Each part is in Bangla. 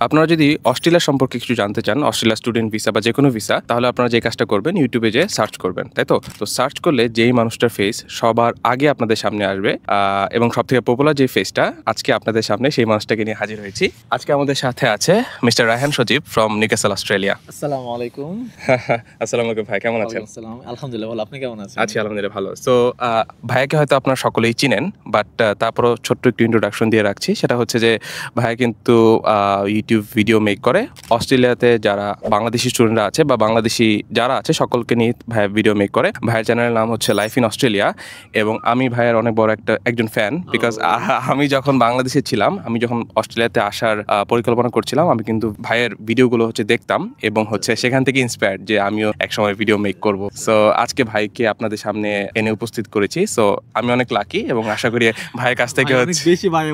আপনারা যদি অস্ট্রেলিয়া সম্পর্কে কিছু জানতে চান, অস্ট্রেলিয়া স্টুডেন্ট ভিসা বা যেকোনো ভিসা, তাহলে আপনারা যে কাজটা করবেন ইউটিউবে যেয়ে সার্চ করবেন, তাই তো? তো সার্চ করলে যেই মানুষটার ফেস সবার আগে আপনাদের সামনে আসবে এবং সবথেকে পপুলার যে ফেসটা, আজকে আপনাদের সামনে সেই মানুষটাকে নিয়ে হাজির হয়েছি। আজকে আমাদের সাথে আছে mister Raihan Sajib from Newcastle, Australia. আসসালামু আলাইকুম। আসসালামু আলাইকুম ভাই, কেমন আছেন? আসসালাম। আলহামদুলিল্লাহ ভালো। আপনি কেমন আছেন? আছি আলহামদুলিল্লাহ ভালো। সো ভাইয়াকে হয়তো আপনারা সকলেই চিনেন, বাট তারপরও ছোট্ট একটু ইন্ট্রোডাকশন দিয়ে রাখছি। সেটা হচ্ছে যে ভাইয়া কিন্তু ইউটিউব ভিডিও মেক করে। অস্ট্রেলিয়াতে যারা বাংলাদেশি স্টুডেন্টরা আছে বা বাংলাদেশি যারা আছে সকলকে নিয়ে ভাইয়া ভিডিও মেক করে। ভাইয়ের চ্যানেলের নাম হচ্ছে লাইফ ইন অস্ট্রেলিয়া এবং আমি ভাইয়ের অনেক বড় একজন ফ্যান। বিকজ আমি যখন বাংলাদেশে ছিলাম, আমি যখন অস্ট্রেলিয়াতে আসার পরিকল্পনা করছিলাম, আমি কিন্তু ভাইয়ের ভিডিওগুলো হচ্ছে দেখতাম এবং হচ্ছে সেখান থেকে ইন্সপায়ার্ড যে আমিও একসময় ভিডিও মেক করব। সো আজকে ভাইকে আপনাদের সামনে এনে উপস্থিত করেছি। সো আমি অনেক লাকি এবং আশা করি ভাইয়ের কাছ থেকে বেশি ভাই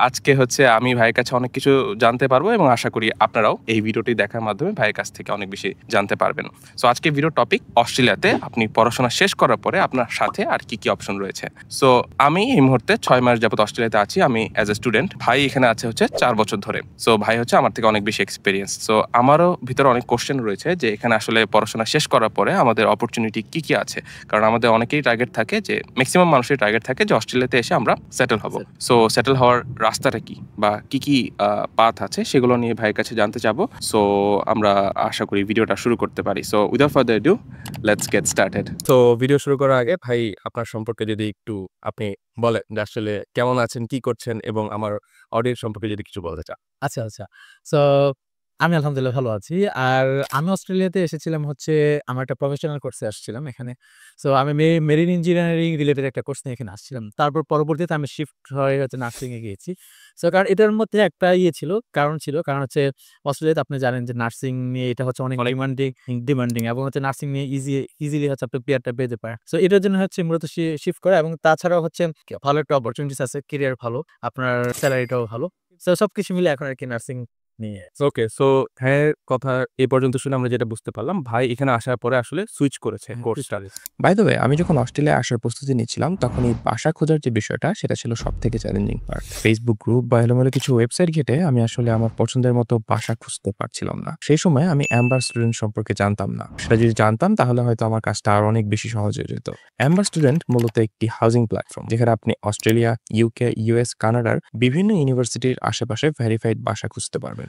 আজকে হচ্ছে আমি ভাইয়ের কাছে অনেক কিছু জানতে পারবো এবং আশা করি আপনারাও এই ভিডিওটি দেখার মাধ্যমে ভাইয়ের কাছ থেকে অনেক বেশি জানতে পারবেন। সো আজকে ভিডিও টপিক অস্ট্রেলিয়াতে আপনি পড়াশোনা শেষ করার পরে আপনার সাথে আর কি কি অপশন রয়েছে। সো আমি এই মুহূর্তে 6 মাস যাবত অস্ট্রেলিয়াতে আছি, আমি অ্যাজ এ স্টুডেন্ট। ভাই এখানে আছে হচ্ছে 4 বছর ধরে। সো ভাই হচ্ছে আমার থেকে অনেক বেশি এক্সপিরিয়েন্স। সো আমারও ভিতরে অনেক কোশ্চেন রয়েছে যে এখানে আসলে পড়াশোনা শেষ করার পরে আমাদের অপরচুনিটি কি কি আছে, কারণ আমাদের অনেকেই টার্গেট থাকে, যে ম্যাক্সিমাম মানুষের টার্গেট থাকে যে অস্ট্রেলিয়াতে এসে আমরা সেটেল হব। সো সেটেল হওয়ার রাস্তাটা কি বা কি কি পাথ আছে সেগুলো নিয়ে ভাইয়ের কাছে জানতে চাবো। সো আমরা আশা করি ভিডিওটা শুরু করতে পারি। So without further do, let's get started. তো ভিডিও শুরু করার আগে ভাই আপনার সম্পর্কে যদি একটু আপনি বলেন যে আসলে কেমন আছেন, কি করছেন এবং আমার অডিয়েন্স সম্পর্কে যদি কিছু বলতে চান। আচ্ছা। সো আমি আলহামদুলিল্লাহ ভালো আছি। আর আমি অস্ট্রেলিয়াতে এসেছিলাম হচ্ছে আমার একটা প্রফেশনাল কোর্সে আসছিলাম এখানে। সো আমি মেরিন ইঞ্জিনিয়ারিং রিলেটেড একটা কোর্স নিয়ে এখানে আসছিলাম। তারপর পরবর্তীতে আমি শিফট হয়ে হচ্ছে নার্সিং এ গিয়েছি। সো কারণ এটার মধ্যে একটা কারণ ছিল। কারণ হচ্ছে অস্ট্রেলিয়াতে আপনি জানেন যে নার্সিং নিয়ে এটা হচ্ছে অনেক ডিমান্ডিং এবং হচ্ছে নার্সিং নিয়ে ইজিলি হচ্ছে আপনি পিআরটা পেতে পারেন। সো এটার জন্য হচ্ছে মূলত শিফট করা এবং তাছাড়াও হচ্ছে ভালো একটা অপরচুনিটিস আছে, ক্যারিয়ার ভালো, আপনার স্যালারিটাও ভালো। সো সবকিছু মিলে এখন আরকি নার্সিং নিয়ে। ওকে, সো ভাইয়ের কথা এই পর্যন্ত শুনে আমরা যেটা বুঝতে পারলাম, ভাই এখানে আসার পরে আসলে সুইচ করেছে কোর্সটা। বাই দ্য ওয়ে, আমি যখন অস্ট্রেলিয়া আসার প্রস্তুতি নিচ্ছিলাম তখন এই বাসা খোঁজার যে বিষয়টা সেটা ছিল সবথেকে চ্যালেঞ্জিং পার্ট। ফেসবুক গ্রুপ বা এলোমেলো কিছু ওয়েবসাইট ঘেটে আমি আসলে আমার পছন্দের মতো বাসা খুঁজতে পারছিলাম না। সেই সময় আমি অ্যাম্বার স্টুডেন্ট সম্পর্কে জানতাম না। সেটা যদি জানতাম তাহলে হয়তো আমার কাজটা আরো অনেক বেশি সহজ হয়ে যেত। অ্যাম্বার স্টুডেন্ট মূলত একটি হাউজিং প্ল্যাটফর্ম যেখানে আপনি অস্ট্রেলিয়া, ইউকে, ইউএস, কানাডার বিভিন্ন ইউনিভার্সিটির আশেপাশে ভেরিফাইড বাসা খুঁজতে পারবেন।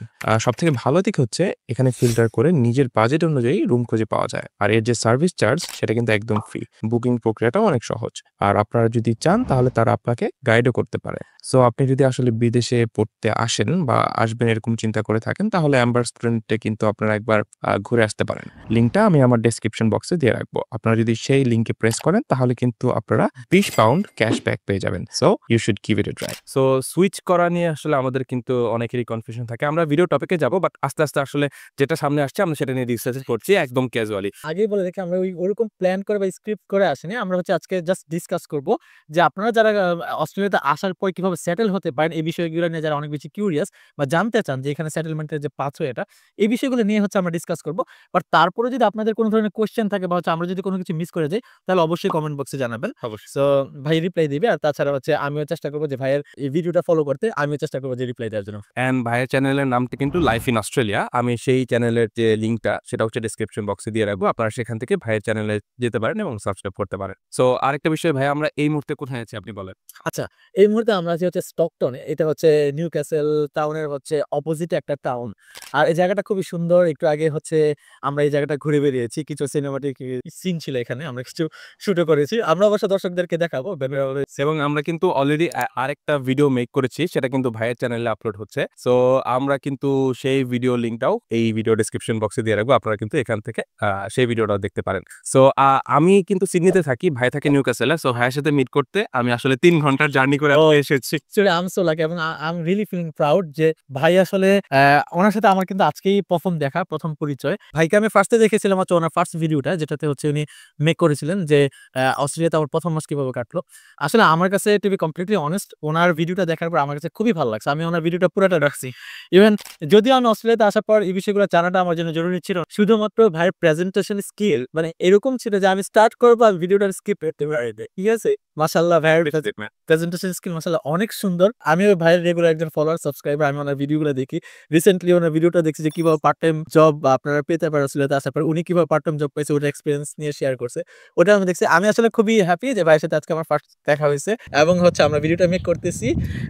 সবথেকে ভালো দিক হচ্ছে এখানে ফিল্টার করে নিজের বাজেট অনুযায়ী রুম খুঁজে পাওয়া যায়। আর এর যে সার্ভিস চার্জ সেটা কিন্তু একদম ফ্রি। বুকিং প্রক্রিয়াটাও অনেক সহজ। আর আপনারা যদি চান তাহলে তারা আপনাকে গাইডও করতে পারে। সো আপনি যদি আসলে বিদেশে পড়তে আসেন বা আসবেন এরকম চিন্তা করে থাকেন তাহলে অ্যাম্বার স্টুডেন্টে কিন্তু আপনারা একবার ঘুরে আসতে পারেন। লিঙ্কটা আমি আমার ডেসক্রিপশন বক্সে দিয়ে রাখবো। আপনারা যদি সেই লিঙ্কে প্রেস করেন তাহলে কিন্তু আপনারা 20 পাউন্ড ক্যাশব্যাক পেয়ে যাবেন। So you should give it a try. So switch করা নিয়ে আসলে আমাদের কিন্তু অনেকেরই কনফিউশন থাকে। আমরা ভিডিও টপিকে যাব, বাট আস্তে আস্তে আসলে যেটা সামনে আসছে আমরা সেটা নিয়ে ডিসকাস করছি একদম ক্যাজুয়ালি। আগেই বলে রেখে আমরা ওরকম প্ল্যান করে বা স্ক্রিপ্ট করে আসিনি। আমরা হচ্ছে আজকে জাস্ট ডিসকাস করব যে আপনারা যারা অস্ট্রেলিয়াতে আসার পর কিভাবে সেটেল হতে পারেন, এই বিষয়গুলো নিয়ে যারা অনেক বেশি কিউরিয়াস বা জানতে চান যে এখানে সেটেলমেন্টের যে পাথওয়ে এটা, এই বিষয়গুলো নিয়ে হচ্ছে আমরা ডিসকাস করব। বাট তারপরে যদি আপনাদের কোনো ধরনের কোয়েশ্চেন থাকে বা হচ্ছে আমরা যদি কোনো কিছু মিস করে যাই তাহলে অবশ্যই কমেন্ট বক্সে জানাবেন। অবশ্যই। সো ভাই রিপ্লাই দিবে। আর তাছাড়া হচ্ছে আমিও চেষ্টা করব যে ভাইয়ের এই ভিডিওটা ফলো করতে, আমিও চেষ্টা করব যে রিপ্লাই দেওয়ার জন্য। অ্যান্ড ভাইয়ের চ্যানেলের নামটা কিন্তু লাইফ ইন অস্ট্রেলিয়া। আমি সেই চ্যানেলের যে লিঙ্কটা সেটা হচ্ছে ডেসক্রিপশন বক্সে দিয়ে রাখবো। আপনারা সেখান থেকে ভাইয়ের চ্যানেলে যেতে পারেন এবং সাবস্ক্রাইব করতে পারেন। সো আরেকটা বিষয় ভাই, আমরা এই মুহূর্তে কোথায় আছি আপনি বলেন। আচ্ছা, এই মুহূর্তে আমরা আছি হচ্ছে স্টকটনে। এটা হচ্ছে নিউক্যাসল টাউনের হচ্ছে অপোজিটে একটা টাউন। আর এই জায়গাটা খুবই সুন্দর। একটু আগে হচ্ছে আমরা এই জায়গাটা ঘুরে বেরিয়েছি। কিছু সিনেমাটিক সিন ছিল এখানে। আমরা কিছু শুটও করেছি। আমরা অবশ্য দর্শকদেরকে দেখাবো। এবং আমরা কিন্তু অলরেডি আরেকটা ভিডিও মেক করেছি, সেটা কিন্তু ভাইয়ের চ্যানেলে আপলোড হচ্ছে। সো আমরা কিন্তু সেই ভিডিও লিঙ্কটাও এই ভিডিও ডেসক্রিপশন বক্সে দিয়ে রাখবো। আপনারা কিন্তু এখান থেকে সেই ভিডিওটাও দেখতে পারেন। সো আমি কিন্তু সিডনিতে থাকি, ভাই থাকে নিউক্যাসলে। সো ভাইয়ের সাথে মিট করতে আমি আসলে 3 ঘন্টার জার্নি করে এসেছি। Actually I am so lucky এবং I am really feeling proud যে ভাই আসলে ওনার সাথে আমার কিন্তু আজকেই প্রথম পরিচয়। ভাইকে আমি ফার্স্টে দেখেছিলাম হচ্ছে ওনার ফার্স্ট ভিডিওটা, যেটাতে হচ্ছে উনি মেক করেছিলেন যে অস্ট্রেলিয়াতে আমার ১ম মাস কিভাবে কাটলো। আসলে আমার কাছে টু বি কমপ্লিটলি অনেস্ট ওনার ভিডিওটা দেখার পর আমার কাছে খুবই ভালো লাগছে। আমি ওনার ভিডিওটা পুরাটা রাখছি। ইভেন যদিও আমি অস্ট্রেলিয়াতে আসার পর এই বিষয়গুলো জানাটা আমার জন্য জরুরি ছিল। শুধুমাত্র ভাইয়ের প্রেজেন্টেশন স্কিল মানে এরকম ছিল যে আমি স্টার্ট করব আর ভিডিওটা স্কিপ করতে পারি। ঠিক আছে? মাশাআল্লাহ ভাইয়ের প্রেজেন্টেশন স্কিল মাশাআল্লাহ অনেক সুন্দর। আমি ওই ভাইয়ের রেগুলার একজন ফলোয়ার সাবস্ক্রাইবার। আমি ওনার ভিডিওগুলো দেখি। রিসেন্টলি ওনার ভিডিওটা দেখছি যে কিভাবে পার্ট টাইম জব আপনারা পেতে পারেন অস্ট্রেলিয়াতে আসার পর। উনি কিভাবে পার্ট টাইম জব পাইছে ওটার এক্সপেরিয়েন্স নিয়ে শেয়ার করছে। ওটা আমি দেখছি। আমি আসলে খুবই হ্যাপি যে ভাইয়ের সাথে আজকে আমার ফার্স্ট দেখা হয়েছে এবং হচ্ছে আমরা ভিডিওটা মেক করতেছি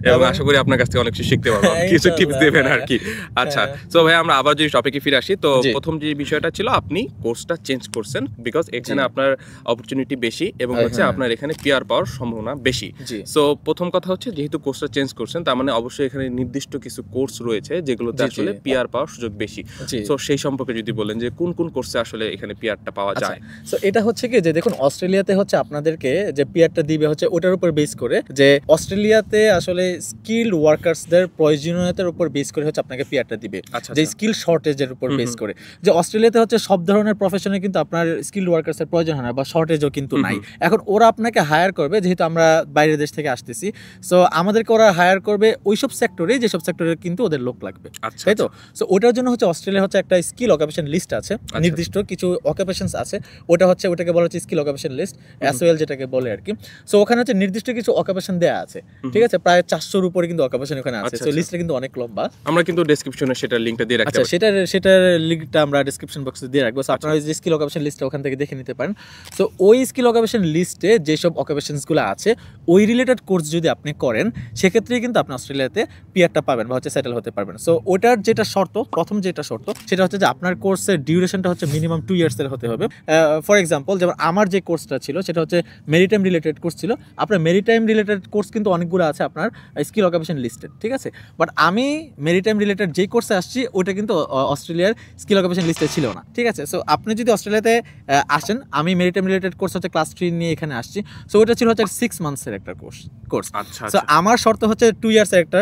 এবং আশা করি আপনার কাছ থেকে অনেক কিছু শিখতে পারবো, কিছু টিপস দেবেন আর কি। আচ্ছা, সো ভাই আমরা আবার যদি টপিকে ফিরে আসি, তো প্রথম যে বিষয়টা ছিল আপনি কোর্সটা চেঞ্জ করছেন বিকজ এখানে আপনার অপরচুনিটি বেশি এবং হচ্ছে আপনার এখানে পিআর পাওয়ার সম্ভাবনা বেশি। সো প্রথম কথা হচ্ছে যেহেতু কোর্সটা চেঞ্জ করছেন তার মানে অবশ্যই এখানে নির্দিষ্ট কিছু কোর্স রয়েছে যেগুলোতে আসলে পিআর পাওয়ার সুযোগ বেশি। সো সেই সম্পর্কে যদি বলেন যে কোন কোন কোর্সে আসলে এখানে পিআরটা পাওয়া যায়। সো এটা হচ্ছে কি যে দেখুন অস্ট্রেলিয়াতে হচ্ছে আপনাদেরকে যে পিআরটা দিবে হচ্ছে ওটার উপর বেস করে যে অস্ট্রেলিয়াতে আসলে স্কিল ওয়ার্কার্সদের প্রয়োজনীয়তার উপর বেস করে হচ্ছে আপনাকে পিআরটা দিবে, যে স্কিল শর্টেজের উপর বেস করে। যে অস্ট্রেলিয়াতে হচ্ছে সব ধরনের প্রফেশনে কিন্তু আপনার স্কিল ওয়ার্কার্সের প্রয়োজন হয় না বা শর্টেজও কিন্তু নাই। এখন ওরা আপনাকে হায়ার করবে যেহেতু আমরা বাইরের দেশ থেকে আসতেছি, সো আমাদেরকে ওরা হায়ার করবে ওইসব সেক্টরে যেসব সেক্টরে কিন্তু ওদের লোক লাগবে, তাই তো? সো ওটার জন্য হচ্ছে অস্ট্রেলিয়া হচ্ছে একটা স্কিল অকুপেশন লিস্ট আছে, নির্দিষ্ট কিছু অকুপেশনস আছে। ওটাকে বলা হচ্ছে স্কিল অকুপেশন লিস্ট, এসওএল যেটাকে বলে আর কি। সো ওখানে হচ্ছে নির্দিষ্ট কিছু অকুপেশন দেয়া আছে, ঠিক আছে? প্রায় 400-র উপরে কিন্তু অকুপেশন ওখানে আছে। সো লিস্টটা কিন্তু অনেক লম্বা। আমরা কিন্তু ডেসক্রিপশনে সেটার লিংকটা দিয়ে রাখতে পারি। সেটার লিংকটা আমরা ডেসক্রিপশন বক্সে দিয়ে রাখবো। সো আপনারা যে স্কিল অকুপেশন লিস্টটা ওখান থেকে দেখে নিতে পারেন। সো ওই স্কিল অকুপেশন লিস্টে যেসব অকুপেশনসগুলো আছে ওই রিলেটেড কোর্স যদি আপনি করেন সেক্ষেত্রেই কিন্তু আপনি অস্ট্রেলিয়াতে পিআরটা পাবেন বা হচ্ছে সেটেল হতে পারবেন। সো ওটার যেটা শর্ত, প্রথম যেটা শর্ত সেটা হচ্ছে যে আপনার কোর্সের ডিউরেশনটা হচ্ছে মিনিমাম 2 ইয়ার্সের হতে হবে। ফর এক্সাম্পল যেমন আমার যে কোর্সটা ছিল সেটা হচ্ছে মেরিটাইম রিলেটেড কোর্স ছিল। আপনার মেরিটাইম রিলেটেড কোর্স কিন্তু অনেকগুলো আছে আপনার স্কিল অকুপেশন লিস্টেড, ঠিক আছে? বাট আমি মেরিটাইম রিলেটেড যেই কোর্সে আসছি ওটা কিন্তু অস্ট্রেলিয়ার স্কিল অকুপেশন লিস্টে ছিল না, ঠিক আছে? সো আপনি যদি অস্ট্রেলিয়াতে আসেন, আমি মেরিটাইম রিলেটেড কোর্স হচ্ছে ক্লাস 3 নিয়ে এখানে আসছি। সো ওটা ছিল হচ্ছে 6 মান্থসের একটা কোর্স। সো আমার শর্ত হচ্ছে 2 ইয়ার্সের একটা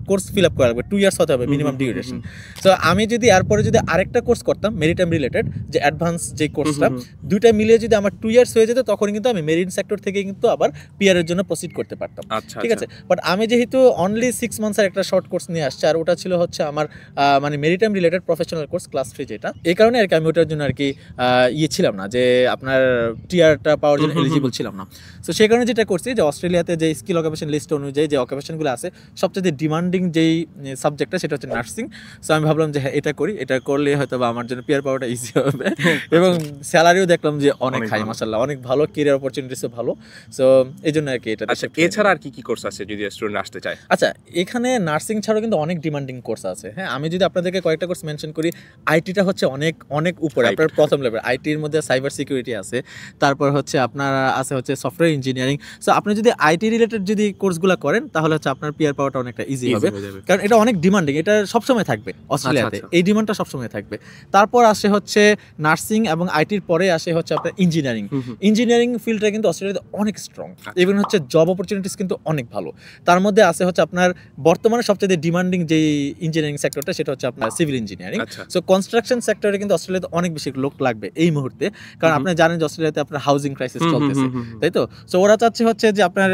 কোর্স ফিল আপ করা লাগবে, 2 ইয়ার্স হতে হবে মিনিমাম ডিউরেশন। সো আমি যদি এরপরে যদি আরেকটা কোর্স করতাম মেরিটাইম রিলেটেড যে অ্যাডভান্স যে কোর্সটা, দুইটা মিলিয়ে যদি আমার 2 ইয়ার্স হয়ে যেত তখন কিন্তু আমি মেরিন সেক্টর থেকে কিন্তু আবার পিআর এর জন্য প্রসিড করতে পারতাম, ঠিক আছে? বাট আমি যেহেতু অনলি 6 মান্থসের একটা শর্ট কোর্স নিয়ে আসছি আর ওটা ছিল হচ্ছে আমার মানে maritime related professional course class 3 যেটা, এই কারণে আর কি আমি ওটার জন্য আর কি ছিলাম না যে আপনার টিআরটা পাওয়ার জন্য এলিজিবল ছিলাম না। সো সেই কারণে যেটা করছি যে অস্ট্রেলিয়াতে যে স্কিল অকুপেশন লিস্ট অনুযায়ী যে অকুপেশনগুলো আছে সবচেয়ে ডিমান্ডিং যেই সাবজেক্টটা সেটা হচ্ছে নার্সিং। সো আমি ভাবলাম যে হ্যাঁ এটা করি, এটা করলে হয়তো বা আমার জন্য পিআর পাওয়াটা ইজি হবে এবং স্যালারিও দেখলাম যে অনেক হাই, মাশাআল্লাহ অনেক ভালো, ক্যারিয়ার অপরচুনিটিসও ভালো। সো এই জন্য আর কি এটা। আচ্ছা, এছাড়া আর কি কি কোর্স আছে যদি স্টুডেন্ট আসতে চায়? আচ্ছা, এখানে নার্সিং ছাড়াও কিন্তু অনেক ডিমান্ডিং কোর্স আছে। হ্যাঁ, আমি যদি আপনাদেরকে কয়েকটা কোর্স মেনশন করি, আইটিটা হচ্ছে অনেক অনেক উপরে, আপনার প্রথম লেভেল। আইটির মধ্যে সাইবার সিকিউরিটি আছে, তারপর হচ্ছে আপনার আছে হচ্ছে সফটওয়্যার ইঞ্জিনিয়ারিং। সো আপনি যদি আইটি রিলেটেড যদি কোর্সগুলো করেন তাহলে হচ্ছে আপনার পিআর পাওয়াটা অনেকটা ইজি হবে, কারণ এটা অনেক ডিমান্ডিং, এটা সবসময় থাকবে অস্ট্রেলিয়াতে, এই ডিমান্ডটা সবসময় থাকবে। তারপর আসে হচ্ছে নার্সিং এবং আইটির পরে আসে হচ্ছে আপনার ইঞ্জিনিয়ারিং। ইঞ্জিনিয়ারিং ফিল্ডটা কিন্তু অস্ট্রেলিয়াতে অনেক স্ট্রং, ইভেন হচ্ছে জব অপরচুনিটিস কিন্তু অনেক ভালো। তার মধ্যে আছে হচ্ছে আপনার বর্তমানে সবচেয়ে ডিমান্ডিং যে ইঞ্জিনিয়ারিং সেক্টরটা সেটা হচ্ছে আপনার সিভিল ইঞ্জিনিয়ারিং। সো কনস্ট্রাকশন সেক্টরে কিন্তু অস্ট্রেলিয়াতে অনেক বেশি লোক লাগবে এই মুহূর্তে, কারণ আপনি জানেন যে অস্ট্রেলিয়াতে আপনার হাউজিং ক্রাইসিস চলতেছে, তাই তো? সো ওরা চাচ্ছে হচ্ছে যে আপনার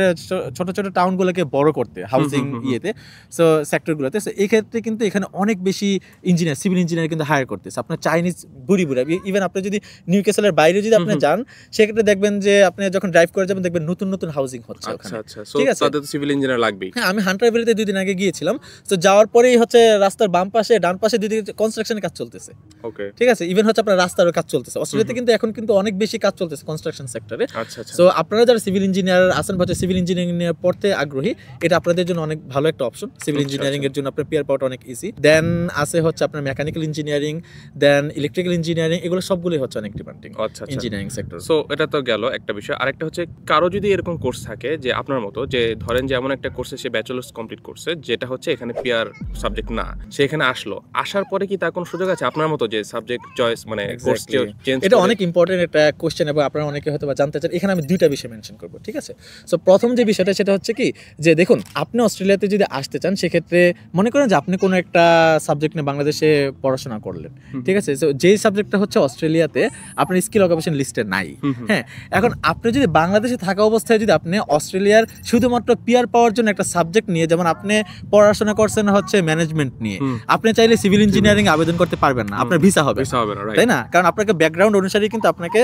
ছোট ছোট টাউনগুলোকে বড় করতে হাউজিং ইয়েতে, সো সেক্টরগুলোতে। সো এই ক্ষেত্রে কিন্তু এখানে অনেক বেশি ইঞ্জিনিয়ার, সিভিল ইঞ্জিনিয়ার কিন্তু হায়ার করতেছে। আপনার চাইনিজ বুড়ি ইভেন আপনি যদি নিউক্যাসলের বাইরে যদি আপনি যান সেক্ষেত্রে দেখবেন যে আপনি যখন ড্রাইভ করে যাবেন দেখবেন নতুন নতুন হাউজিং হচ্ছে ওখানে, ঠিক আছে? তাদের তো সিভিল ইঞ্জিনিয়ার লাগবেই। হ্যাঁ, আমি হান্টার ভ্যালিতে 2 দিন আগে গিয়েছিলাম। তো যাওয়ার পরেই হচ্ছে রাস্তার বাম পাশে ডান পাশে দুই দিকে কনস্ট্রাকশনের কাজ চলতেছে, ওকে, ঠিক আছে? ইভেন হচ্ছে আপনার রাস্তারও কাজ চলতেছে। অস্ট্রেলিয়াতে কিন্তু এখন কিন্তু অনেক বেশি কাজ চলতেছে কনস্ট্রাকশন সেক্টরে। সো আপনারা যারা সিভিল ইঞ্জিনিয়ার আছেন বা সিভিল ইঞ্জিনিয়ারিং নিয়ে পড়তে আগ্রহী, এটা আপনাদের জন্য অনেক ভালো একটা অপশন। সিভিল ইঞ্জিনিয়ারিং এর জন্য আপনার পিআর পাওয়াটা অনেক ইজি। দেন আছে হচ্ছে আপনার মেকানিক্যাল ইঞ্জিনিয়ারিং, দেন ইলেকট্রিক্যাল ইঞ্জিনিয়ারিং, এগুলো সবগুলোই হচ্ছে অনেক ডিমান্ডিং ইঞ্জিনিয়ারিং সেক্টর। সো এটা তো গেল একটা বিষয়। আরেকটা হচ্ছে কারো যদি এরকম কোর্স থাকে যে আপনার মতো, যে ধরেন যে এমন একটা কোর্সে সে ব্যাচেলার্স কমপ্লিট করছে যেটা হচ্ছে এখানে পিআর সাবজেক্ট না, সে এখানে আসলো, আসার পরে কি তার কোনো সুযোগ আছে আপনার মতো যে সাবজেক্ট চয়েস মানে কোর্স চেঞ্জ? এটা অনেক ইম্পর্টেন্ট একটা কোশ্চেন এবং আপনারা অনেকে হয়তো বা জানতে চান। এখানে আমি 2টা বিষয় মেনশন করব, ঠিক আছে? সো প্রথম যে বিষয়টা সেটা হচ্ছে কি যে দেখুন, আপনি অস্ট্রেলিয়াতে যদি আসতে চান সেক্ষেত্রে মনে করেন যে আপনি কোনো একটা সাবজেক্ট নিয়ে বাংলাদেশে পড়াশোনা করলেন, ঠিক আছে? সো যেই সাবজেক্টটা হচ্ছে অস্ট্রেলিয়াতে আপনার স্কিল অকুপেশন লিস্টে নাই, হ্যাঁ, এখন আপনি যদি বাংলাদেশে থাকা অবস্থায় যদি আপনি অস্ট্রেলিয়ার শুধুমাত্র পিআর পাওয়ার জন্য একটা সাবজেক্ট নিয়ে, যেমন আপনি পড়াশোনা করছেন হচ্ছে ম্যানেজমেন্ট নিয়ে, আপনি চাইলে সিভিল ইঞ্জিনিয়ারিং আবেদন করতে পারবেন না, আপনার ভিসা হবে না, তাই না? কারণ আপনাকে ব্যাকগ্রাউন্ড অনুসারে কিন্তু আপনাকে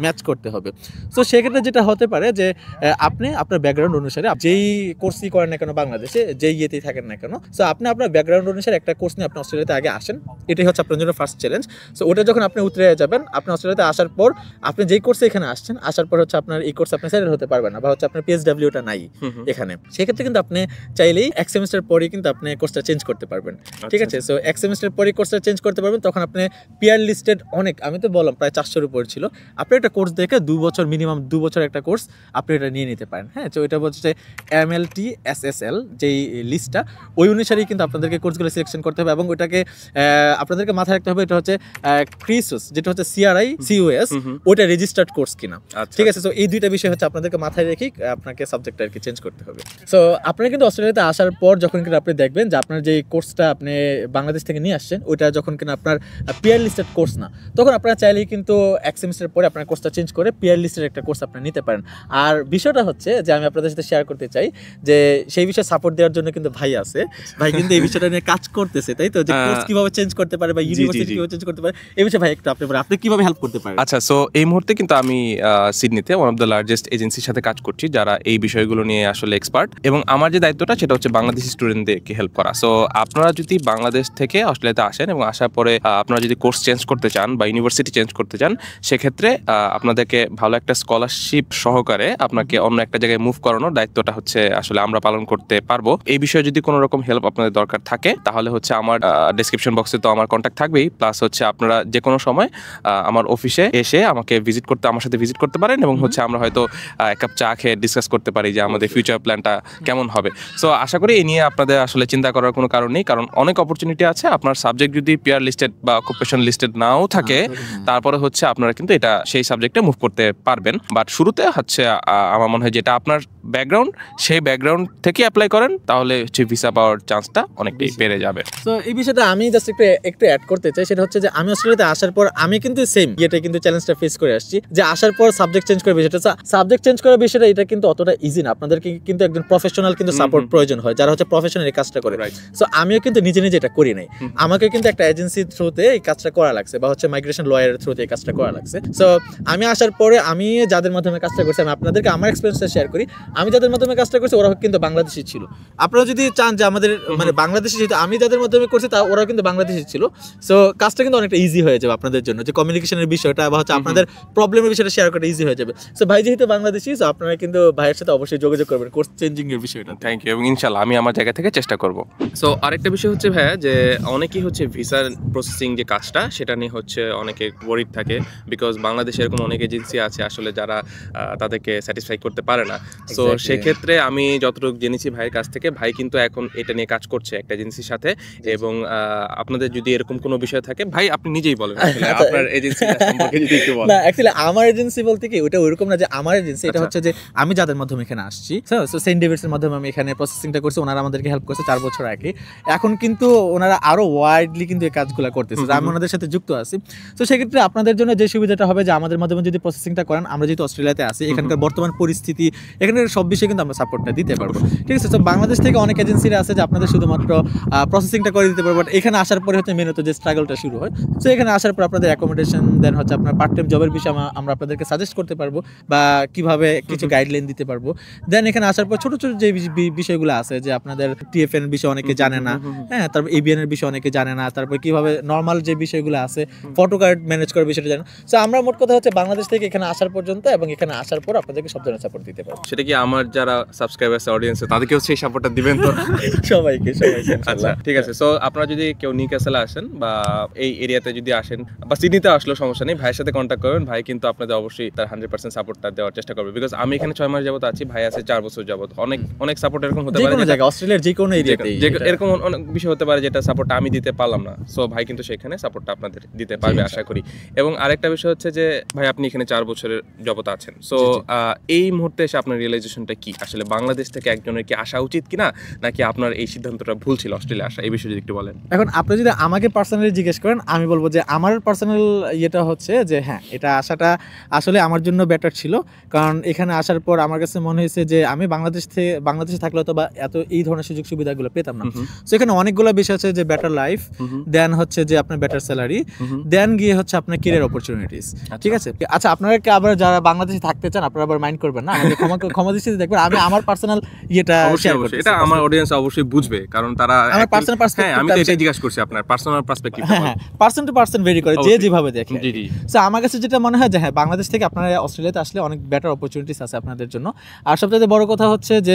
ম্যাচ করতে হবে। সো সেক্ষেত্রে যেটা হতে পারে যে আপনি আপনার ব্যাকগ্রাউন্ড অনুসারে যেই কোর্সই করেন না কেন বাংলাদেশে, যেই ইয়েতেই থাকেন না কেন, সো আপনি আপনার ব্যাকগ্রাউন্ড অনুসারে একটা কোর্স নিয়ে আপনি অস্ট্রেলিয়াতে আগে আসেন। এটাই হচ্ছে আপনার জন্য ফার্স্ট চ্যালেঞ্জ। সো ওটা যখন আপনি উতরে যাবেন, আপনি অস্ট্রেলিয়াতে আসার পর আপনি যেই কোর্সে এখানে আসছেন, আসার পর হচ্ছে আপনার এই কোর্স আপনি সেটেল হতে পারবেন না, বা হচ্ছে আপনার পিএসডব্লিউটা নাই এখানে। সেক্ষেত্রে কিন্তু আপনি চাইলেই এক সেমিস্টার পরে কিন্তু আপনি কোর্সটা চেঞ্জ করতে পারবেন। ঠিক আছে, সো এক সেমিস্টার পরে কোর্সটা চেঞ্জ করতে পারবেন। তখন আপনি পিয়ার লিস্টেড অনেক, আমি তো বললাম প্রায় 400-এর উপর ছিল, আপনি একটা কোর্স দেখে 2 বছর মিনিমাম 2 বছর একটা কোর্স আপনি এটা নিয়ে নিতে পারেন। হ্যাঁ, তো এটা হচ্ছে MLT SSL যেই লিস্টটা, ওই অনুসারেই কিন্তু আপনাদেরকে কোর্সগুলো সিলেকশন করতে হবে, এবং ওইটাকে আপনাদেরকে মাথায় রাখতে হবে এটা হচ্ছে ক্রিসুস, যেটা হচ্ছে CRI CUS, ওইটা রেজিস্টার্ড কোর্স কিনা। ঠিক আছে, সো এই দুইটা বিষয় হচ্ছে আপনাদেরকে মাথায় রেখেই আপনাকে সাবজেক্টটা আর কি চেঞ্জ করতে হবে। সো আপনারা কিন্তু অস্ট্রেলিয়াতে আসার পর যখন কিন্তু আপনি দেখবেন যে আপনার যে কোর্সটা আপনি বাংলাদেশ থেকে নিয়ে আসছেন, ওইটা যখন কিনা আপনার পিয়ার লিস্টেড কোর্স না, তখন আপনারা চাইলেই কিন্তু এক সেমিস্টার পরে আপনার কোর্সটা চেঞ্জ করে পিয়ার লিস্টেড একটা কোর্স আপনি নিতে পারেন। আর বিষয়টা হচ্ছে যে আমি আপনাদের সাথে শেয়ার করতে চাই যে সেই বিষয়ে সাপোর্ট দেওয়ার জন্য কিন্তু ভাই আছে, ভাই কিন্তু এই বিষয়টা নিয়ে কাজ করতেছে, তাই তো, যে কোর্স কিভাবে চেঞ্জ করতে পারে বা ইউনিভার্সিটি কিভাবে চেঞ্জ করতে পারে, এই বিষয়ে ভাই একটু আপনি কিভাবে হেল্প করতে পারেন? আচ্ছা, সো এই মুহূর্তে কিন্তু আমি সিডনিতে ওয়ান অফ দ্য লার্জেস্ট এজেন্সির সাথে কাজ করছি যারা এই বিষয়গুলো নিয়ে আসলে এক্সপার্ট, এবং আমার যে দায়িত্বটা সেটা হচ্ছে বাংলাদেশি স্টুডেন্টদেরকে হেল্প করা। সো আপনারা যদি বাংলাদেশ থেকে অস্ট্রেলিয়াতে আসেন এবং আসার পরে আপনারা যদি কোর্স চেঞ্জ করতে চান বা ইউনিভার্সিটি চেঞ্জ করতে চান, সেক্ষেত্রে আপনাদেরকে ভালো একটা স্কলারশিপ সহকারে আপনাকে অন্য একটা জায়গায় মুভ করানোর দায়িত্বটা হচ্ছে আসলে আমরা পালন করতে পারবো। এই বিষয়ে যদি কোনো রকম হেল্প আপনাদের দরকার থাকে তাহলে হচ্ছে আমার ডেসক্রিপশন বক্সে তো আমার কন্ট্যাক্ট থাকবেই, প্লাস হচ্ছে আপনারা যে কোনো সময় আমার অফিসে এসে আমাকে আমার সাথে ভিজিট করতে পারেন, এবং হচ্ছে আমরা হয়তো এক কাপ চা খেয়ে ডিসকাস করতে পারি যে আমাদের ফিউচার প্ল্যানটা কেমন হবে। সো আশা করি এই নিয়ে আপনাদের আসলে চিন্তা করার কোনো কারণ নেই, কারণ অনেক অপরচুনিটি আছে। আপনার সাবজেক্ট যদি পিয়ার লিস্টেড বা অকুপেশন লিস্টেড নাও থাকে, তারপরে হচ্ছে আপনারা কিন্তু এটা সেই সাবজেক্টে মুভ করতে পারবেন। বাট শুরুতে হচ্ছে আমার মনে হয় যেটা আপনার ব্যাকগ্রাউন্ড, সেই ব্যাকগ্রাউন্ড থেকে অ্যাপ্লাই করেন, তাহলে হচ্ছে ভিসা পাওয়ার চান্সটা অনেকটাই বেড়ে যাবে। তো এই বিষয়টা আমি জাস্ট একটু অ্যাড করতে চাই, সেটা হচ্ছে যে আমি অস্ট্রেলিয়াতে আসার পর আমি কিন্তু সেম এটা কিন্তু চ্যালেঞ্জটা ফেস করে আসছি, যে আসার পর সাবজেক্ট চেঞ্জ করে বিষয়টা, সাবজেক্ট চেঞ্জ করার বিষয়টা এটা কিন্তু অতটা ইজি না। আপনাদেরকে কিন্তু একজন প্রফেশনাল কিন্তু সাপোর্ট প্রয়োজন হয়, যারা হচ্ছে প্রফেশনাল এই কাজটা করে। সো আমিও কিন্তু নিজে নিজে এটা করি নাই, আমাকে কিন্তু একটা এজেন্সির থ্রুতে এই কাজটা করা লাগছে, বা হচ্ছে মাইগ্রেশন লয়ারের থ্রুতে এই কাজটা করা লাগছে। সো আমি আসার পরে আমি যাদের মাধ্যমে কাজটা করছি, আমি আপনাদেরকে আমার এক্সপিরিয়েন্সটা শেয়ার করি। আমি যাদের মাধ্যমে কাজটা করছি ওরা কিন্তু বাংলাদেশি ছিল। আপনারা যদি চান যে আমাদের মানে বাংলাদেশি, যেহেতু আমি যাদের মাধ্যমে করছি তা ওরাও কিন্তু বাংলাদেশি ছিল, সো কাজটা কিন্তু অনেকটা ইজি হয়ে যাবে আপনাদের জন্য, যে কমিউনিকেশনের বিষয়টা বা হচ্ছে আপনাদের প্রবলেমের বিষয়টা শেয়ার করা ইজি হয়ে যাবে। সো ভাই যেহেতু বাংলাদেশি, সো আপনারা কিন্তু ভাইয়ের সাথে অবশ্যই যোগাযোগ করবেন কোর্স চেঞ্জিং এর বিষয়টা। থ্যাংক ইউ, এবং ইনশাআল্লাহ আমি আমার জায়গা থেকে চেষ্টা করব। সো আরেকটা বিষয় হচ্ছে ভাইয়া, যে অনেকেই হচ্ছে ভিসার প্রসেসিং যে কাজটা সেটা নিয়ে হচ্ছে অনেকে ওয়ারিড থাকে, বিকজ বাংলাদেশে এরকম অনেক এজেন্সি আছে আসলে যারা তাদেরকে স্যাটিসফাই করতে পারে না। সো সেক্ষেত্রে আমি যতটুকু জেনেছি ভাইয়ের কাছ থেকে, ভাই কিন্তু এখন এটা নিয়ে কাজ করছে একটা এজেন্সির সাথে, এবং আপনাদের যদি এরকম কোনো বিষয় থাকে, ভাই আপনি নিজেই বলেন আপনার এজেন্সি সম্পর্কে যদি একটু বলেন। না, অ্যাকচুয়ালি আমার এজেন্সি বলতে কি ওটা ওইরকম না যে আমার এজেন্সি, এটা হচ্ছে যে আমি যাদের মাধ্যমে এখানে আসছি, সো সেন্ট ডেভিডসের মাধ্যমে আমি এখানে প্রসেসিংটা করছি, ওনারা আমাদেরকে হেল্প করছে 4 বছর আগে। এখন কিন্তু ওনারা আরো ওয়াইডলি কিন্তু এই কাজগুলো করতেছে, আমি ওনাদের সাথে যুক্ত আছি। তো সেক্ষেত্রে আপনাদের জন্য যে সুবিধাটা হবে যে আমাদের মাধ্যমে যদি প্রসেসিংটা করেন, আমরা যেহেতু অস্ট্রেলিয়াতে আছি, এখানকার বর্তমান পরিস্থিতি, এখানের সব বিষয়ে কিন্তু আমরা সাপোর্টটা দিতে পারবো। ঠিক আছে, তো বাংলাদেশ থেকে অনেক এজেন্সিরা আছে যে আপনাদের শুধুমাত্র প্রসেসিংটা করে দিতে পারবো, বাট এখানে আসার পরে হচ্ছে মেনত যে স্ট্রাগলটা শুরু হয়। সো এখানে আসার পর আপনাদের অ্যাকোমোডেশন, দেন হচ্ছে আপনার পার্ট টাইম জবের বিষয়ে আমরা আপনাদেরকে সাজেস্ট করতে পারবো, বা কিভাবে কিছু গাইডলাইন দিতে পারবো। দেন এখানে আসার পর ছোট ছোট যে বিষয়গুলো আছে, যে আপনাদের TFN এর বিষয় অনেকে জানে না, হ্যাঁ, তারপর ABN এর বিষয় অনেকে জানে না, তারপর কিভাবে নর্মাল যে বিষয়গুলো আছে ফটো কার্ড ম্যানেজ করার বিষয়টা জানেন। সো আমরা মোট কথা হচ্ছে বাংলাদেশ থেকে এখানে আসার পর্যন্ত এবং এখানে আসার পর আপনাদেরকে সব ধরনের সাপোর্ট দিতে পারবো। সেটা কি আমার যারা সাবস্ক্রাইবার্স অডিয়েন্স তাদেরকেও সেই সাপোর্টটা দিবেন তো? সবাইকে। আচ্ছা, ঠিক আছে। সো আপনারা যদি কেউ নিউক্যাসলে আসেন বা এই এরিয়াতে যদি আসেন বা সিডনিতে আসলেও সমস্যা নেই, ভাইয়ের সাথে কন্ট্যাক্ট করবেন। ভাই কিন্তু আপনাদের অবশ্যই তার 100% সাপোর্টটা দেওয়ার চেষ্টা করবে, বিকজ আমি এখানে 6 মাস যাবত আছি, ভাই আছে 4 বছর যাবত। অনেক সাপোর্ট এরকম হতে পারে যে অস্ট্রেলিয়ার যে কোনো এরিয়াতে এরকম অনেক বিষয় হতে পারে যেটা সাপোর্টটা আমি দিতে পারলাম না। সো ভাই কিন্তু সেখানে সাপোর্টটা আপনাদের দিতে পারবে আশা করি। এবং আরেকটা বিষয় হচ্ছে যে ভাই আপনি এখানে 4 বছরের যাবত আছেন, সো এই মুহূর্তে এসে আপনার রিয়েলাইজেশনটা কি, আসলে বাংলাদেশ থেকে একজনের কি আসা উচিত কিনা, নাকি আপনার এই সিদ্ধান্তটা ভুল ছিল অস্ট্রেলিয়া আসা, এই বিষয়ে যদি একটু বলেন। এখন আপনি যদি আমাকে পার্সোনালি জিজ্ঞেস করেন, আমি বলবো যে আমার পার্সোনাল ইয়েটা হচ্ছে যে হ্যাঁ, এটা আসাটা আসলে আমার জন্য বেটার ছিল, কারণ এখানে আসার পর আমার কাছে মনে হয়েছে যে আমি বাংলাদেশে থাকলে তো বা এত এই ধরনের সুযোগ সুবিধাগুলো পেতাম না। সো এখানে অনেকগুলো বিষয় আছে, যে বেটার লাইফ, দেন হচ্ছে যে আপনার বেটার স্যালারি, দেন গিয়ে হচ্ছে আপনার ক্যারিয়ার অপরচুনিটিস। ঠিক আছে, আচ্ছা আপনারা কি আবার যারা বাংলাদেশে থাকতে চান আপনারা আবার মাইন্ড করবেন না, আমাকে ক্ষমা ক্ষমা দৃষ্টিতে দেখবেন। আমি আমার পার্সোনাল ইয়েটা শেয়ার করছি, এটা আমার অডিয়েন্স অবশ্যই বুঝবে, কারণ তারা আমার পার্সোনাল পার্সপেক্টিভ, আমি তো এটাই জিজ্ঞাসা করছি আপনার পার্সোনাল পার্সপেক্টিভ। হ্যাঁ, পার্সন টু পার্সন ভেরি করে, যে যেভাবে দেখে। সো আমার কাছে যেটা মনে হয় যে হ্যাঁ, বাংলাদেশ থেকে আপনারা অস্ট্রেলিয়াতে আসলে অনেক বেটার অপরচুনিটিস আছে আপনাদের জন্য। আর সবচেয়ে বড় কথা হচ্ছে যে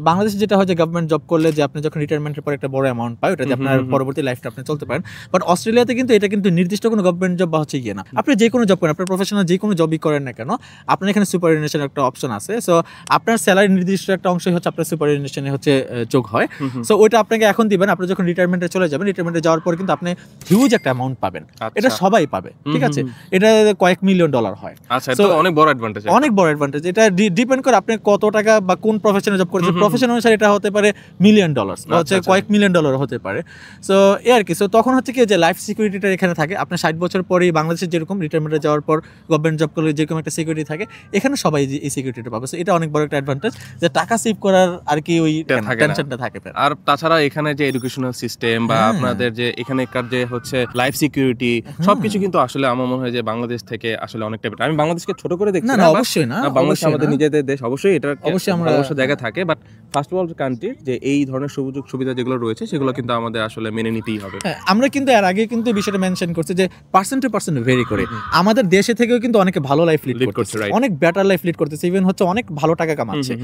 বাংলাদেশে যেটা হয় যে গভর্নমেন্ট জব করলে যে আপনি যখন রিটায়ারমেন্টের পর একটা বড় অ্যামাউন্ট পায়, ওটা যে আপনার পরবর্তী লাইফটা আপনি চলতে পারেন। বাট অস্ট্রেলিয়াতে কিন্তু এটা কিন্তু নির্দিষ্ট কোনো গভর্নমেন্ট জব বা হচ্ছে ইয়ে না, আপনি যে কোনো জব করেন, আপনার প্রফেশনাল যে কোনো জবই করেন না কেন, আপনার এখানে সুপারঅ্যানুয়েশন একটা অপশন আছে। সো আপনার স্যালারি নির্দিষ্ট একটা অংশই হচ্ছে আপনার সুপারঅ্যানুয়েশনে হচ্ছে যোগ হয়। সো ওইটা আপনাকে এখন দিবেন, আপনি যখন রিটায়ারমেন্টে চলে যাবেন, রিটায়ারমেন্টে যাওয়ার পর কিন্তু আপনি হিউজ একটা অ্যামাউন্ট পাবেন। এটা সবাই পাবে, ঠিক আছে, এটা কয়েক মিলিয়ন ডলার হয়। আচ্ছা, এটা অনেক বড় অ্যাডভান্টেজ, অনেক বড় অ্যাডভান্টেজ। এটা ডিপেন্ড করে আপনি কত টাকা বা কোন প্রফেশনে জব করছেন। প্রফেশন অনুসারে এটা হতে পারে মিলিয়ন ডলার বা হচ্ছে কয়েক মিলিয়ন ডলার হতে পারে। সো এই আর কি। সো তখন হচ্ছে কি যে লাইফ সিকিউরিটিটা এখানে থাকে। আপনি 60 বছর পরেই বাংলাদেশে যেরকম রিটায়ারমেন্টে যাওয়ার পর গভর্নমেন্ট জব করলে যেরকম একটা সিকিউরিটি থাকে, এখানে সবাই এই সিকিউরিটিটা পাবে। সো এটা অনেক বড় একটা অ্যাডভান্টেজ, যে টাকা সেভ করার আর কি ওই টেনশনটা থাকে। আর তাছাড়া এখানে যে এডুকেশনাল সিস্টেম বা আপনাদের যে এখানকার যে হচ্ছে লাইফ সিকিউরিটি, সবকিছু কিন্তু আসলে আমার মনে হয় যে বাংলাদেশ থেকে আসলে অনেকটা বেটার। আমি বাংলাদেশকে ছোট করে দেখছি না, অবশ্যই না, বাংলাদেশ আমাদের নিজেদের দেশ, অবশ্যই এটা অবশ্যই আমরা অবশ্য জায়গা থাকে, বাট ফার্স্ট ওয়ার্ল্ড কান্ট্রি যে এই ধরনের সুযোগ সুবিধা যেগুলো রয়েছে সেগুলো কিন্তু আমাদের আসলে মেনে নিতেই হবে। আমরা কিন্তু এর আগে কিন্তু বিষয়টা মেনশন করছি যে পার্সন টু পার্সন ভেরি করে আমাদের দেশে থেকেও কিন্তু অনেকে ভালো লাইফ লিড করছে, অনেক বেটার লাইফ লিড করতেছে, ইভেন হচ্ছে অনেক ভালো টাকা কামাচ্ছে,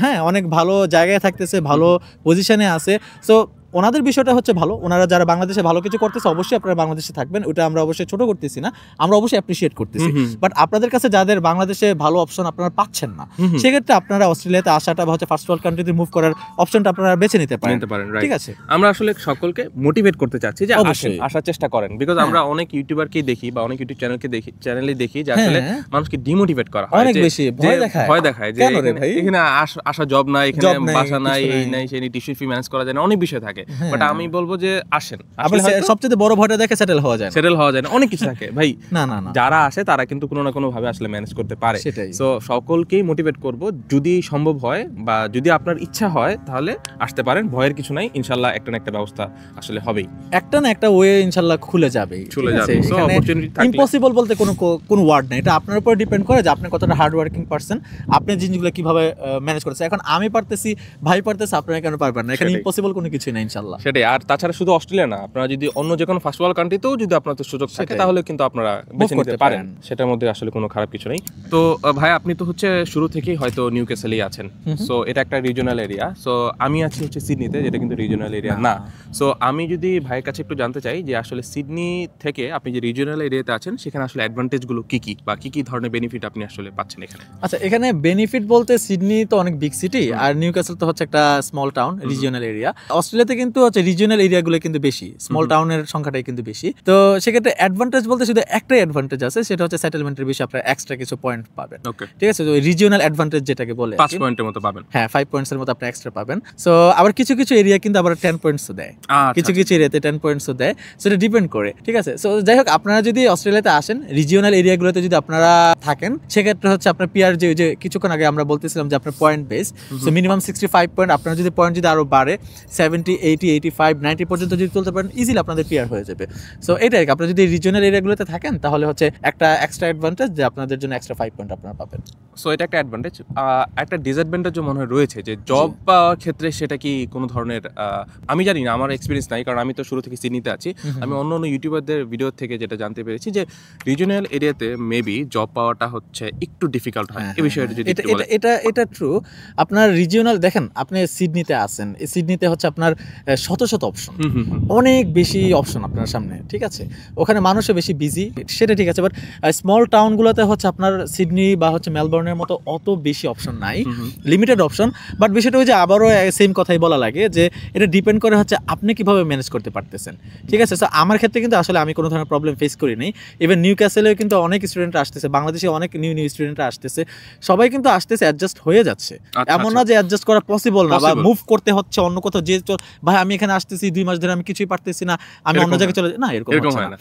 হ্যাঁ, অনেক ভালো জায়গায় থাকতেছে, ভালো পজিশনে আছে। সো ওনাদের বিষয়টা হচ্ছে ভালো, ওনারা যারা বাংলাদেশে ভালো কিছু করতেছে, অবশ্যই আপনারা বাংলাদেশে থাকবেন, ওটা আমরা অবশ্যই ছোট করতেছি না, আমরা অবশ্যই অ্যাপ্রিশিয়েট করতেছি। বাট আপনাদের কাছে যাদের বাংলাদেশে ভালো অপশন আপনারা পাচ্ছেন না, সেক্ষেত্রে আপনারা অস্ট্রেলিয়াতে আসাটা বা হচ্ছে ফার্স্ট ওয়ার্ল্ড কান্ট্রিতে মুভ করার অপশনটা আপনারা বেছে নিতে পারেন, ঠিক আছে? আমরা আসলে সকলকে মোটিভেট করতে চাচ্ছি যে আসার চেষ্টা করেন, বিকজ আমরা অনেক ইউটিউবারকেই দেখি বা অনেক ইউটিউব চ্যানেলে দেখি যে আসলে মানুষকে ডিমোটিভেট করা হয়, অনেক বেশি ভয় দেখায় যে এখানে আসা জব নাই, এখানে বাসা নাই, এই নাই সেই টিউশন ফি ম্যানেজ করা যায় না, অনেক বিষয় থাকে। বাট আমি বলবো যে আসেন, সবচেয়ে বড় ভয়টা দেখে সেটেল হওয়া যায় না, অনেক কিছু থাকে ভাই। না, যারা আসে তারা কিন্তু কোনো না কোনো ভাবে আসলে ম্যানেজ করতে পারে। সো সকলকেই মোটিভেট করব, যদি সম্ভব হয় বা যদি আপনার ইচ্ছা হয় তাহলে আসতে পারেন, ভয়ের কিছু নাই, ইনশাআল্লাহ একটা না একটা ব্যবস্থা আসলে হবেই, একটা না একটা ওয়ে ইনশাআল্লাহ খুলে যাবে। সো অপরচুনিটি থাকলে ইম্পসিবল বলতে কোনো ওয়ার্ড নাই, এটা আপনার উপর ডিপেন্ড করে যে আপনি কতটা হার্ড ওয়ার্কিং পারসন, আপনি জিনিসগুলো কিভাবে ম্যানেজ করছেন। এখন আমি পারতেছি, ভাই পারতেছে, আপনারা কেন পারবেন না? এখানে ইম্পসিবল কোনো কিছুই না ইনশাআল্লাহ। সেটাই। আর তাছাড়া শুধু অস্ট্রেলিয়া না, আপনারা যদি অন্য যে কোনো ফার্স্ট ওয়ার্ল্ড কান্ট্রিতেও যদি আপনাদের সুযোগ থাকে তাহলে কিন্তু আপনারা বেছে নিতে পারেন, সেটার মধ্যে আসলে কোনো খারাপ কিছু নেই। তো ভাই আপনি তো হচ্ছে শুরু থেকেই হয়তো নিউ ক্যাসেলেই আছেন, সো এটা একটা রিজিওনাল এরিয়া। সো আমি আছি হচ্ছে সিডনিতে, যেটা কিন্তু রিজিওনাল এরিয়া না। সো আমি যদি ভাইয়ের কাছে একটু জানতে চাই যে আসলে সিডনি থেকে আপনি যে রিজিওনাল এরিয়াতে আছেন সেখানে আসলে অ্যাডভান্টেজগুলো কি কি বা কি কি ধরনের বেনিফিট আপনি আসলে পাচ্ছেন এখানে? আচ্ছা, এখানে বেনিফিট বলতে সিডনি তো অনেক বিগ সিটি, আর নিউ ক্যাসেল তো হচ্ছে একটা স্মল টাউন রিজিওনাল এরিয়া। অস্ট্রেলিয়াতে কিন্তু হচ্ছে রিজিওনাল এরিয়াগুলো কিন্তু বেশি, স্মল টাউনের সংখ্যাটাই কিন্তু বেশি। তো সেক্ষেত্রে অ্যাডভান্টেজ বলতে শুধু একটাই অ্যাডভান্টেজ আছে, সেটা হচ্ছে সেটেলমেন্টের বিষয়ে আপনারা এক্সট্রা কিছু পয়েন্ট পাবেন, ঠিক আছে? তো রিজিওনাল অ্যাডভান্টেজ যেটাকে বলে 5 পয়েন্টের মতো পাবেন। হ্যাঁ, 5 পয়েন্টসের মতো আপনি এক্সট্রা পাবেন। সো আবার কিছু কিছু এরিয়া কিন্তু আবার 10 পয়েন্টসও দেয়, কিছু কিছু এরিয়াতে 10 পয়েন্টসও দেয়, সেটা ডিপেন্ড করে, ঠিক আছে? সো যাই হোক, আপনারা যদি অস্ট্রেলিয়াতে আসেন, রিজিওনাল এরিয়াগুলোতে যদি আপনারা থাকেন, সেক্ষেত্রে হচ্ছে আপনার পিআর যে কিছুক্ষণ আগে আমরা বলতেছিলাম যে আপনার point base, so minimum 65 point, আপনার যদি পয়েন্ট যদি আরো বাড়ে 70, 80, 85, 90 পর্যন্ত যদি তুলতে পারেন, ইজিলি আপনাদের পিআর হয়ে যাবে। সো এটাই, আপনারা যদি রিজিওনাল এরিয়াগুলোতে থাকেন তাহলে হচ্ছে একটা এক্সট্রা অ্যাডভান্টেজ যে আপনাদের জন্য এক্সট্রা 5 পয়েন্ট আপনারা পাবেন। সো এটা একটা অ্যাডভান্টেজ। একটা ডিসঅ্যাডভান্টেজও মনে হয় রয়েছে যে জব পাওয়ার ক্ষেত্রে, সেটা কি কোনো ধরনের, আমি জানি না, আমার এক্সপিরিয়েন্স নাই, কারণ আমি তো শুরু থেকে সিডনিতে আছি। আমি অন্য ইউটিউবারদের ভিডিও থেকে যেটা জানতে পেরেছি যে রিজিওনাল এরিয়াতে মেবি জব পাওয়াটা হচ্ছে একটু ডিফিকাল্ট হয়। এই বিষয়টা যদি একটু বলেন। এটা ট্রু। আপনার রিজিওনাল দেখেন, আপনি সিডনিতে আছেন, সিডনিতে হচ্ছে আপনার শত শত অপশন, অনেক বেশি অপশন আপনার সামনে, ঠিক আছে? ওখানে মানুষও বেশি বিজি, সেটা ঠিক আছে। বাট স্মল টাউনগুলোতে হচ্ছে আপনার সিডনি বা হচ্ছে মেলবোর্নের মতো অত বেশি অপশন নাই, লিমিটেড অপশন। বাট বিষয়টা হচ্ছে আবারও সেম কথাই বলা লাগে যে এটা ডিপেন্ড করে হচ্ছে আপনি কিভাবে ম্যানেজ করতে পারতেছেন, ঠিক আছে? সো আমার ক্ষেত্রে কিন্তু আসলে আমি কোনো ধরনের প্রবলেম ফেস করি নাই। ইভেন নিউ ক্যাসেলেও কিন্তু অনেক স্টুডেন্টরা আসতেছে, বাংলাদেশে অনেক নিউ স্টুডেন্টরা আসতেছে, সবাই কিন্তু আসতেছে, অ্যাডজাস্ট হয়ে যাচ্ছে। এমন না যে অ্যাডজাস্ট করা পসিবল না বা মুভ করতে হচ্ছে অন্য কোথাও, যে ভাই আমি এখানে আসতেছি 2 মাস ধরে আমি কিছুই পারতেছি না, আমি অন্য জায়গায় চলে না, এরকম হয় না।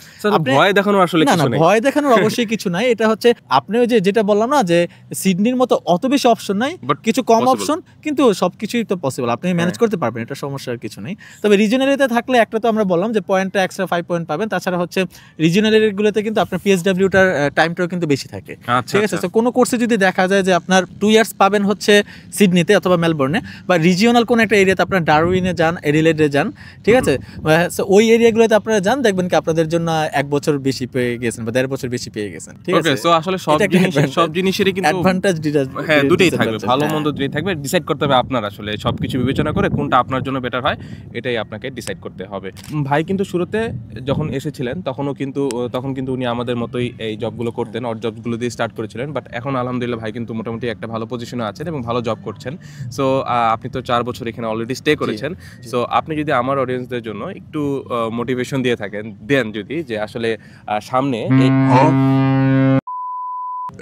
ভয় দেখানোর আসলে না কিছু নেই। ভয় দেখানোর অবশ্যই কিছু নাই। এটা হচ্ছে আপনি ওই যে যেটা বললাম না যে সিডনির মতো অত বেশি অপশন নাই, বাট কিছু কম অপশন, কিন্তু সবকিছুই তো পসিবল, আপনি ম্যানেজ করতে পারবেন, এটা সমস্যার কিছু নেই। তবে রিজিওনাল এরিয়াতে থাকলে একটা তো আমরা বললাম যে পয়েন্টটা এক্সট্রা 5 পয়েন্ট পাবেন, তাছাড়া হচ্ছে রিজিওনাল এরিয়াগুলোতে কিন্তু আপনার পিএসডব্লিউটার টাইমটাও কিন্তু বেশি থাকে। ঠিক আছে, তো কোনো কোর্সে যদি দেখা যায় যে আপনার 2 ইয়ার্স পাবেন হচ্ছে সিডনিতে অথবা মেলবোর্নে, বা রিজিওনাল কোনো একটা এরিয়াতে আপনার ডারউইনে যান, এডিলেডে যান, ঠিক আছে, ওই এরিয়াগুলোতে আপনারা যান, দেখবেন কি আপনাদের জন্য 1 বছর বেশি পেয়ে গেছেন বা 1.5 বছর বেশি পেয়ে গেছেন। ঠিক আছে, সো আসলে সব জিনিসেরই কিন্তু অ্যাডভান্টেজ হ্যাঁ দুটোই থাকবে, ভালো মন্দ দুটোই থাকবে। ডিসাইড করতে হবে আপনার, আসলে সবকিছু বিবেচনা করে কোনটা আপনার জন্য বেটার হয় এটাই আপনাকে ডিসাইড করতে হবে। ভাই কিন্তু শুরুতে যখন এসেছিলেন তখন কিন্তু উনি আমাদের মতোই এই জবগুলো করতেন, অড জবগুলো দিয়ে স্টার্ট করেছিলেন, বাট এখন আলহামদুলিল্লাহ ভাই কিন্তু মোটামুটি একটা ভালো পজিশনে আছেন এবং ভালো জব করছেন। সো আপনি তো 4 বছর এখানে অলরেডি স্টে করেছেন। সো আপনি যদি আমার অডিয়েন্সদের জন্য একটু মোটিভেশন দিয়ে থাকেন, দেন যদি যে আসলে সামনে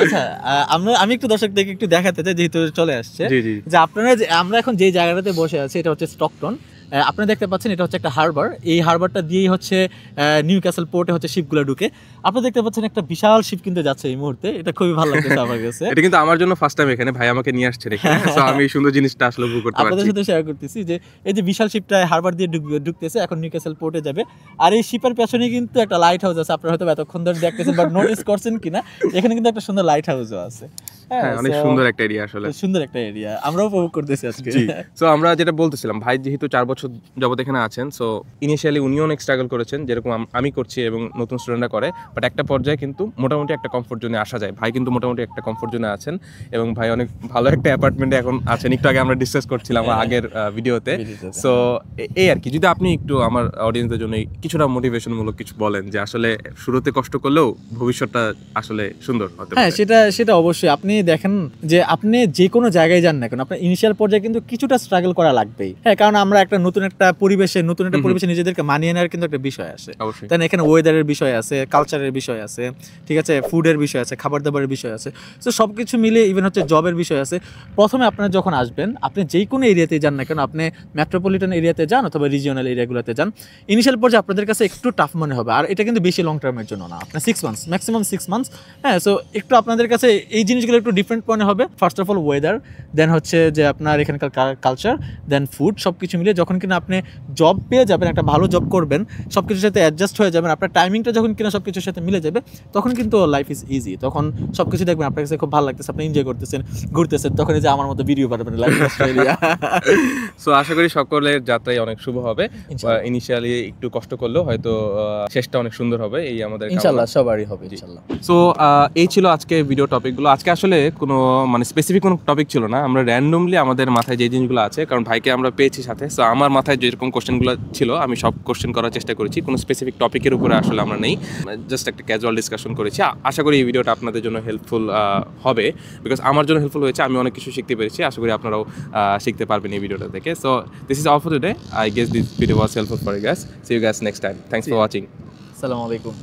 আচ্ছা, আমি একটু দর্শকদেরকে একটু দেখাতে চাই, যেহেতু চলে আসছে, যে আপনারা আমরা এখন যে জায়গাটাতে বসে আছি এটা হচ্ছে স্টকটন। আপনারা দেখতে পাচ্ছেন এটা হচ্ছে একটা হারবার, এই হারবারটা দিয়েই হচ্ছে নিউ ক্যাসেল পোর্টে হচ্ছে শিপগুলো ঢুকে। আপনারা দেখতে পাচ্ছেন একটা বিশাল শিপ কিন্তু যাচ্ছে এই মুহূর্তে, এটা খুবই ভালো লাগতেছে আমার কাছে। এটা কিন্তু আমার জন্য ফার্স্ট টাইম এখানে, ভাই আমাকে নিয়ে আসছে এখানে, সো আমি এই সুন্দর জিনিসটা আসলে উপভোগ করতে পারছি। আপনাদের সাথে শেয়ার করতেছি যে এই যে বিশাল শিপটা হারবার দিয়ে ঢুকতেছে, এখন নিউ ক্যাসল পোর্টে যাবে। আর এই শিপের পেছনে কিন্তু একটা লাইট হাউস আছে, আপনারা হয়তো এতক্ষণ ধরে দেখতেছেন বাট নোটিস করছেন কিনা, এখানে কিন্তু একটা সুন্দর লাইট হাউসও আছে। হ্যাঁ, অনেক সুন্দর একটা এরিয়া, আসলে সুন্দর একটা এরিয়া, আমরাও উপভোগ করতেছি আজকে। সো আমরা যেটা বলতেছিলাম, ভাই যেহেতু 4 বছর যাবত এখানে আছেন, সো ইনিশিয়ালি উনিও অনেক স্ট্রাগল করেছেন, যেরকম আমি করছি এবং নতুন স্টুডেন্টরা করে, বাট একটা পর্যায়ে কিন্তু মোটামুটি একটা কমফোর্ট জোনে আসা যায়। ভাই কিন্তু মোটামুটি একটা কমফোর্ট জোনে আছেন এবং ভাই অনেক ভালো একটা অ্যাপার্টমেন্টে এখন আছেন, একটু আগে আমরা ডিসকাস করছিলাম আগের ভিডিওতে। সো এই আর কি, যদি আপনি একটু আমার অডিয়েন্সদের জন্য কিছুটা মোটিভেশনমূলক কিছু বলেন, যে আসলে শুরুতে কষ্ট করলেও ভবিষ্যৎটা আসলে সুন্দর হতে পারে। হ্যাঁ, সেটা অবশ্যই। আপনি দেখেন যে আপনি যে কোনো জায়গায় যান না কেন, আপনার ইনিশিয়াল পর্যায়ে কিন্তু কিছুটা স্ট্রাগল করা লাগবেই। হ্যাঁ, কারণ আমরা নতুন একটা পরিবেশে নিজেদেরকে মানিয়ে নেওয়ার কিন্তু একটা বিষয় আসে। তাই না, এখানে ওয়েদারের বিষয় আছে, কালচারের বিষয় আছে, ঠিক আছে, ফুডের বিষয় আছে, খাবার দাবারের বিষয় আছে। তো সব কিছু মিলে ইভেন হচ্ছে জবের বিষয় আছে। প্রথমে আপনারা যখন আসবেন, আপনি যেই কোনো এরিয়াতে যান না কেন, আপনি মেট্রোপলিটন এরিয়াতে যান অথবা রিজিওনাল এরিয়াগুলোতে যান, ইনিশিয়াল পর্যায়ে আপনাদের কাছে একটু টাফ মনে হবে। আর এটা কিন্তু বেশি লং টার্মের জন্য না, আপনার 6 মান্থস, ম্যাক্সিমাম 6 মান্থস। হ্যাঁ, সো একটু আপনাদের কাছে এই জিনিসগুলো একটু ডিফারেন্ট মনে হবে। ফার্স্ট অফ অল ওয়েদার, দেন হচ্ছে যে আপনার এখানকার কালচার, দেন ফুড, সব কিছু মিলে যখন কিনা আপনি জব পেয়ে যাবেন, একটা ভালো জব করবেন, সব কিছুর সাথে অ্যাডজাস্ট হয়ে যাবেন, আপনার টাইমিংটা যখন কিনা সব কিছুর সাথে মিলে যাবে, তখন কিন্তু লাইফ ইজ ইজি। তখন সব কিছু দেখবেন আপনার কাছে খুব ভালো লাগতেছে, আপনি এনজয় করতেছেন, ঘুরতেছেন, তখন এই যে আমার মতো ভিডিও পাঠাবেন লাইফ অস্ট্রেলিয়া। সো আশা করি সকলের যাত্রাই অনেক শুভ হবে। ইনিশিয়ালি একটু কষ্ট করলেও হয়তো শেষটা অনেক সুন্দর হবে, এই আমাদের ইনশাআল্লাহ সবারই হবে ইনশাআল্লাহ। সো এই ছিল আজকে ভিডিও টপিকগুলো। আজকে আসলে কোনো স্পেসিফিক কোনো টপিক ছিল না, আমরা র্যান্ডমলি আমাদের মাথায় যে জিনিসগুলো আছে, কারণ ভাইকে আমরা পেয়েছি সাথে, সো আমার মাথায় যেরকম কোশ্চেনগুলো ছিল আমি সব কোশ্চেন করার চেষ্টা করেছি। কোনো স্পেসিফিক টপিকের উপরে আসলে আমরা নেই, জাস্ট একটা ক্যাজুয়াল ডিসকাশন করেছি। আশা করি এই ভিডিওটা আপনাদের জন্য হেল্পফুল হবে, বিকজ আমার জন্য হেল্পফুল হয়েছে, আমি অনেক কিছু শিখতে পেরেছি। আশা করি আপনারাও শিখতে পারবেন এই ভিডিওটা থেকে। So this is all for today. I guess this video was helpful for you guys. See you guys next time. Thanks for watching. আসসালামু আলাইকুম।